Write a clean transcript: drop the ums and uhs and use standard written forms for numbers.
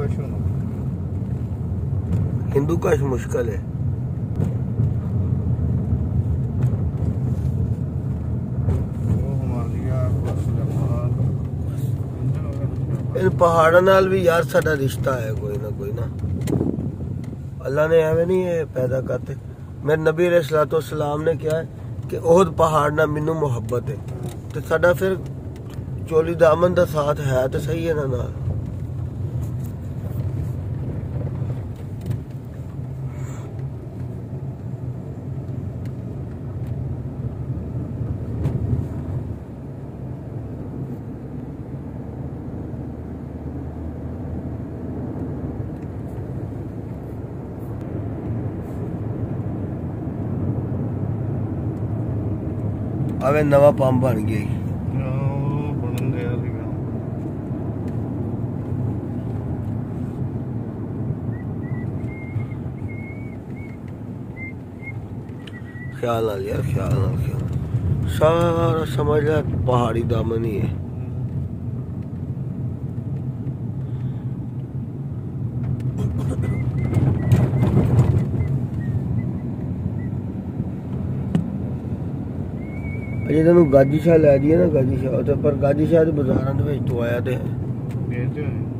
कश होना, हिंदू कश मुश्किल है। इन पहाड़ों नाल भी यार साडा रिश्ता है कोई ना। अल्लाह ने एवं नहीं है पैदा करते। मेरे नबी अलैहिस्सलाम ने कहा है कि ओहद पहाड़ ना मैनू मुहब्बत है, तो साडा फिर चोली दामन का साथ है तो सही है ना। आवे नवा पंप बन गया ख्याल नाल यार, ख्याल सारा समझ ला पहाड़ी दामन ही है। अजे तेन गाजी शाह लै दी है ना, गाजी शाह पर गाजी शाह बाजारों तो आया तो है।